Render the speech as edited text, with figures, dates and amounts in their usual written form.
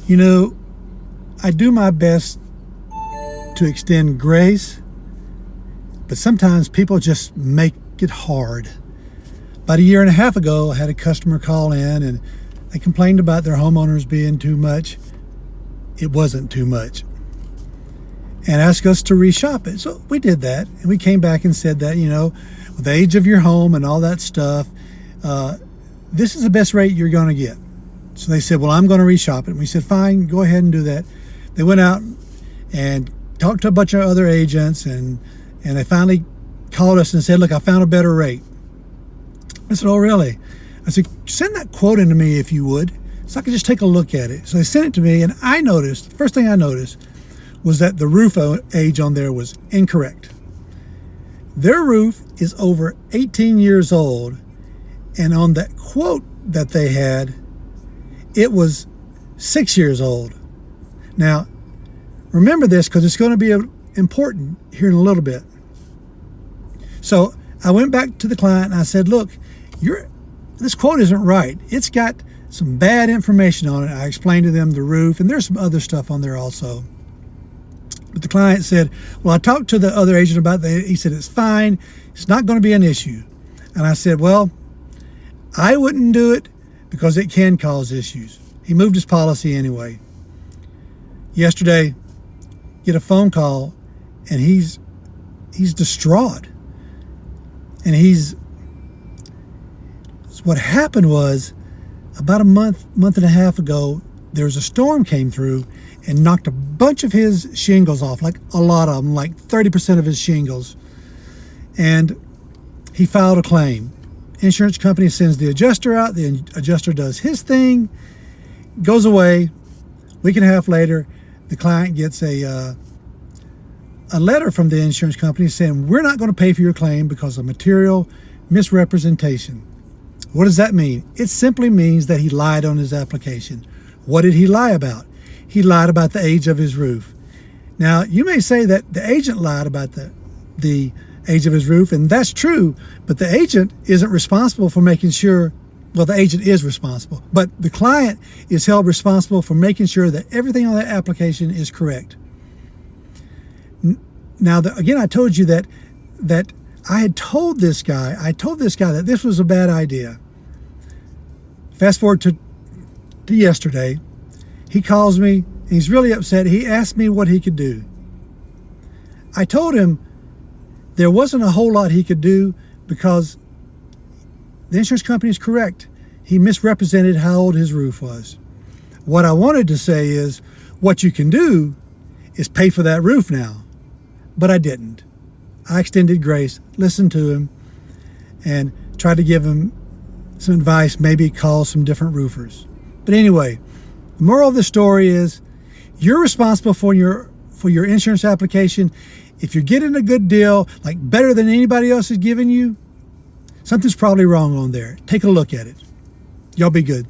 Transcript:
You know, I do my best to extend grace, but sometimes people just make it hard. About a year and a half ago, I had a customer call in and they complained about their homeowners being too much. It wasn't too much. And asked us to reshop it. So we did that. And we came back and said that, with the age of your home and all that stuff, this is the best rate you're going to get. So they said, well, I'm going to reshop it. And we said, fine, go ahead and do that. They went out and talked to a bunch of other agents, and they finally called us and said, look, I found a better rate. I said, oh, really? I said, send that quote in to me if you would, so I could just take a look at it. So they sent it to me, and the first thing I noticed was that the roof age on there was incorrect. Their roof is over 18 years old, and on that quote that they had, it was 6 years old. Now, remember this because it's going to be important here in a little bit. So I went back to the client and I said, look, this quote isn't right. It's got some bad information on it. I explained to them the roof, and there's some other stuff on there also. But the client said, well, I talked to the other agent about that. He said, it's fine. It's not going to be an issue. And I said, well, I wouldn't do it because it can cause issues. He moved his policy anyway. Yesterday, get a phone call, and he's distraught. And what happened was, about a month and a half ago, there was a storm came through and knocked a bunch of his shingles off, like a lot of them, like 30% of his shingles. And he filed a claim. Insurance company sends the adjuster out. The adjuster does his thing, goes away. Week and a half later, the client gets a letter from the insurance company saying, we're not going to pay for your claim because of material misrepresentation. What does that mean? It simply means that he lied on his application. What did he lie about? He lied about the age of his roof. Now, you may say that the agent lied about the age of his roof, and that's true, but the agent isn't responsible for making sure, well, the agent is responsible, but the client is held responsible for making sure that everything on that application is correct. Now, again, I told you that I told this guy that this was a bad idea. Fast forward to yesterday, he calls me, and he's really upset. He asked me what he could do. I told him there wasn't a whole lot he could do because the insurance company is correct. He misrepresented how old his roof was. What I wanted to say is, what you can do is pay for that roof now. But I didn't. I extended grace, listened to him, and tried to give him some advice, maybe call some different roofers. But anyway, the moral of the story is, you're responsible for your insurance application. If you're getting a good deal, like better than anybody else is giving you, something's probably wrong on there. Take a look at it. Y'all be good.